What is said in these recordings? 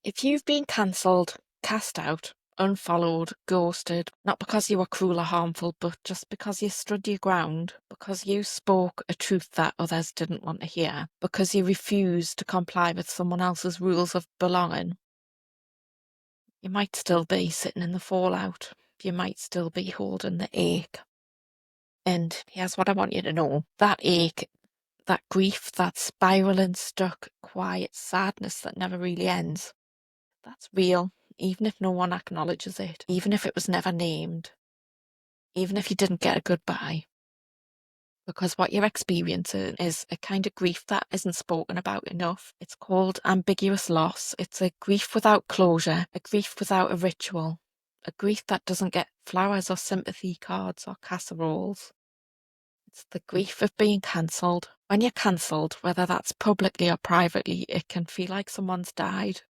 If you've been cancelled, cast out, unfollowed, ghosted, not because you were cruel or harmful, but just because you stood your ground, because you spoke a truth that others didn't want to hear, because you refused to comply with someone else's rules of belonging, you might still be sitting in the fallout. You might still be holding the ache. And here's what I want you to know. That ache, that grief, that spiraling, stuck, quiet sadness that never really ends, that's real, even if no one acknowledges it, even if it was never named, even if you didn't get a goodbye. Because what you're experiencing is a kind of grief that isn't spoken about enough. It's called ambiguous loss. It's a grief without closure, a grief without a ritual, a grief that doesn't get flowers or sympathy cards or casseroles. It's the grief of being cancelled. When you're cancelled, whether that's publicly or privately, it can feel like someone's died.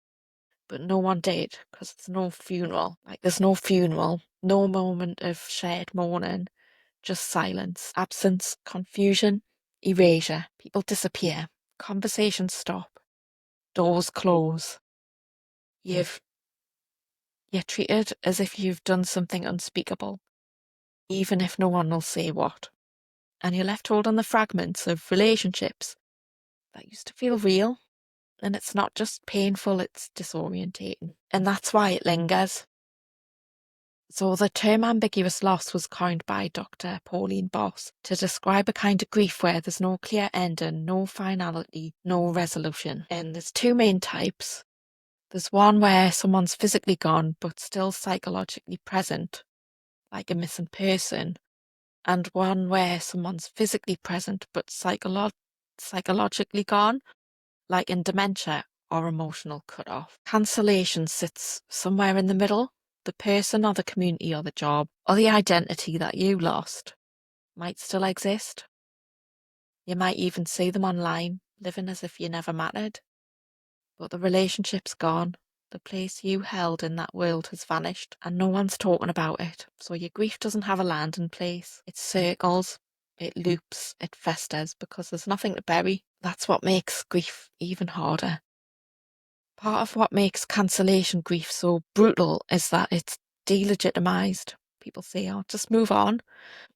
But no one did, because there's no funeral. There's no funeral, no moment of shared mourning, just silence, absence, confusion, erasure. People disappear, conversations stop, doors close. You're treated as if you've done something unspeakable, even if no one will say what. And you're left holding the fragments of relationships that used to feel real. And it's not just painful, it's disorientating. And that's why it lingers. So the term ambiguous loss was coined by Dr. Pauline Boss to describe a kind of grief where there's no clear ending, no finality, no resolution. And there's two main types. There's one where someone's physically gone but still psychologically present, like a missing person, and one where someone's physically present but psychologically gone, like in dementia or emotional cut-off. Cancellation sits somewhere in the middle. The person or the community or the job or the identity that you lost might still exist. You might even see them online, living as if you never mattered. But the relationship's gone. The place you held in that world has vanished and no one's talking about it. So your grief doesn't have a landing place. It circles, it loops, it festers because there's nothing to bury. That's what makes grief even harder. Part of what makes cancellation grief so brutal is that it's delegitimized. People say, oh, just move on.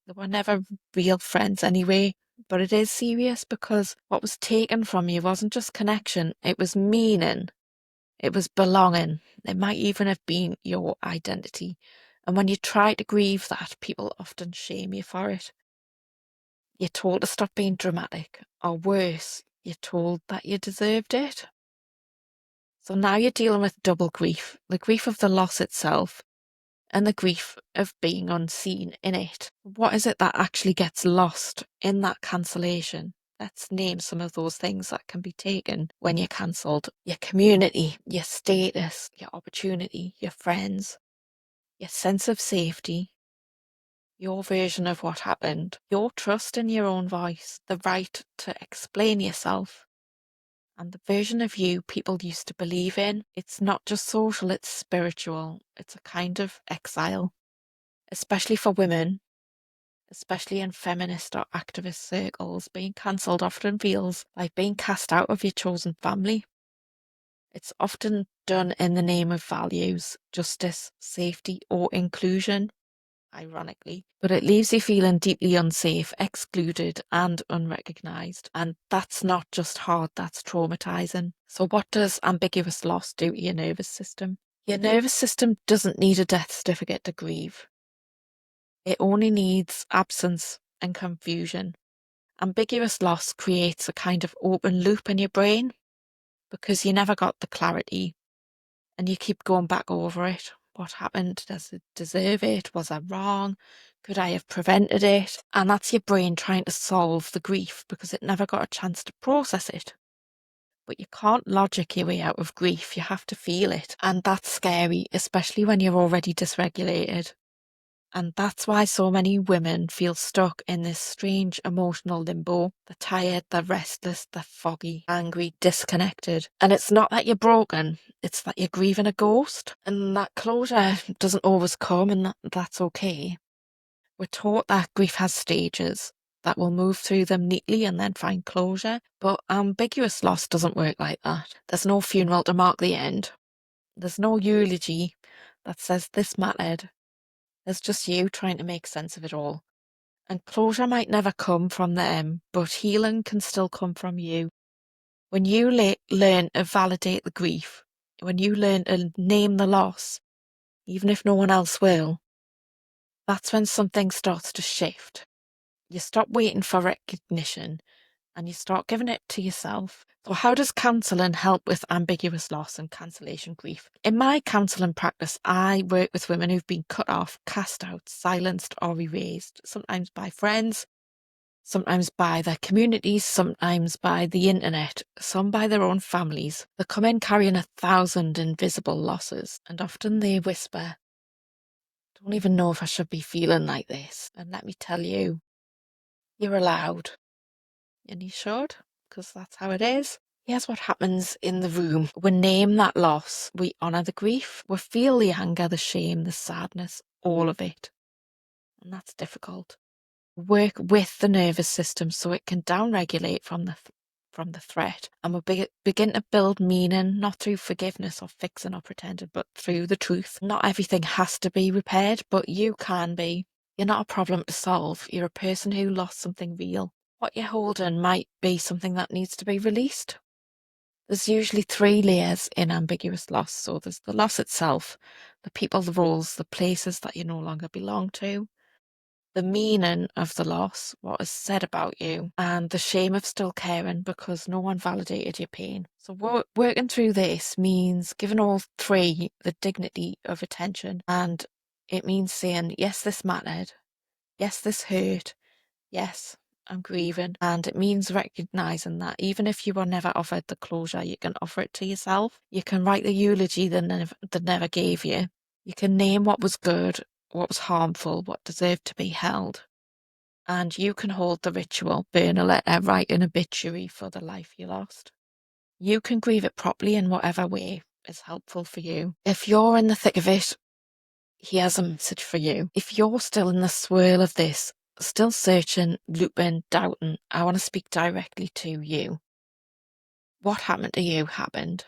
They were never real friends anyway. But it is serious because what was taken from you wasn't just connection, it was meaning, it was belonging. It might even have been your identity. And when you try to grieve that, people often shame you for it. You're told to stop being dramatic, or worse, you're told that you deserved it. So now you're dealing with double grief, the grief of the loss itself and the grief of being unseen in it. What is it that actually gets lost in that cancellation? Let's name some of those things that can be taken when you're cancelled. Your community, your status, your opportunity, your friends, your sense of safety, your version of what happened, your trust in your own voice, the right to explain yourself, and the version of you people used to believe in. It's not just social, it's spiritual. It's a kind of exile, especially for women, especially in feminist or activist circles. Being cancelled often feels like being cast out of your chosen family. It's often done in the name of values, justice, safety, or inclusion, ironically, but it leaves you feeling deeply unsafe, excluded, and unrecognised. And that's not just hard, that's traumatising. So, what does ambiguous loss do to your nervous system? Your nervous system doesn't need a death certificate to grieve, it only needs absence and confusion. Ambiguous loss creates a kind of open loop in your brain because you never got the clarity and you keep going back over it. What happened? Does it deserve it? Was I wrong? Could I have prevented it? And that's your brain trying to solve the grief because it never got a chance to process it. But you can't logic your way out of grief. You have to feel it. And that's scary, especially when you're already dysregulated. And that's why so many women feel stuck in this strange emotional limbo. They're tired, they're restless, they're foggy, angry, disconnected. And it's not that you're broken, it's that you're grieving a ghost. And that closure doesn't always come, and that's okay. We're taught that grief has stages, that we'll move through them neatly and then find closure. But ambiguous loss doesn't work like that. There's no funeral to mark the end. There's no eulogy that says this mattered. There's just you trying to make sense of it all. And closure might never come from them, but healing can still come from you. When you learn to validate the grief, when you learn to name the loss, even if no one else will, that's when something starts to shift. You stop waiting for recognition and you start giving it to yourself. So how does counselling help with ambiguous loss and cancellation grief? In my counselling practice, I work with women who've been cut off, cast out, silenced or erased, sometimes by friends, sometimes by their communities, sometimes by the internet, some by their own families. They come in carrying 1,000 invisible losses, and often they whisper, "Don't even know if I should be feeling like this." And let me tell you, you're allowed. And you should, because that's how it is. Here's what happens in the room. We name that loss. We honour the grief. We feel the anger, the shame, the sadness, all of it. And that's difficult. Work with the nervous system so it can downregulate from the threat, and we begin to build meaning, not through forgiveness or fixing or pretending, but through the truth. Not everything has to be repaired, but you can be. You're not a problem to solve. You're a person who lost something real. What you're holding might be something that needs to be released. There's usually 3 layers in ambiguous loss. So there's the loss itself, the people, the roles, the places that you no longer belong to, the meaning of the loss, what is said about you, and the shame of still caring because no one validated your pain. So working through this means giving all 3 the dignity of attention, and it means saying, yes, this mattered, yes, this hurt, yes, I'm grieving. And it means recognising that even if you were never offered the closure, you can offer it to yourself. You can write the eulogy that never gave you. You can name what was good, what was harmful, what deserved to be held. And you can hold the ritual, burn a letter, write an obituary for the life you lost. You can grieve it properly in whatever way is helpful for you. If you're in the thick of it, here's a message for you. If you're still in the swirl of this, still searching, looping, doubting, I want to speak directly to you. What happened to you happened.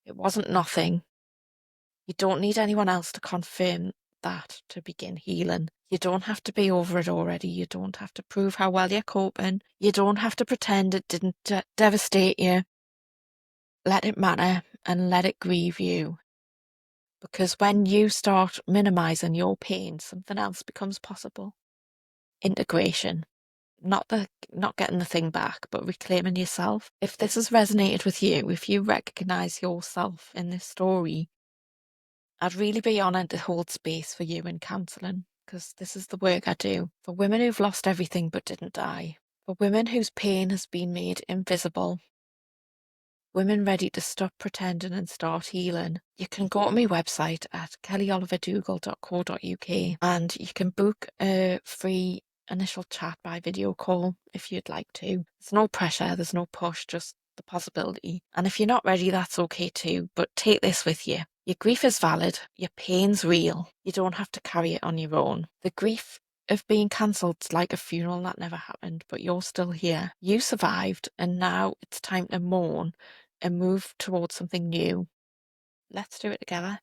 It wasn't nothing. You don't need anyone else to confirm that to begin healing. You don't have to be over it already. You don't have to prove how well you're coping. You don't have to pretend it didn't devastate you. Let it matter and let it grieve you. Because when you start minimizing your pain, something else becomes possible. Integration. Not getting the thing back, but reclaiming yourself. If this has resonated with you, if you recognize yourself in this story, I'd really be honoured to hold space for you in counselling, because this is the work I do for women who've lost everything but didn't die, for women whose pain has been made invisible, women ready to stop pretending and start healing. You can go to my website at kellyoliverdougall.co.uk and you can book a free initial chat by video call if you'd like to. There's no pressure, there's no push, just the possibility. And if you're not ready, that's okay too, but take this with you. Your grief is valid, your pain's real. You don't have to carry it on your own. The grief of being cancelled is like a funeral that never happened, but you're still here. You survived, and now it's time to mourn and move towards something new. Let's do it together.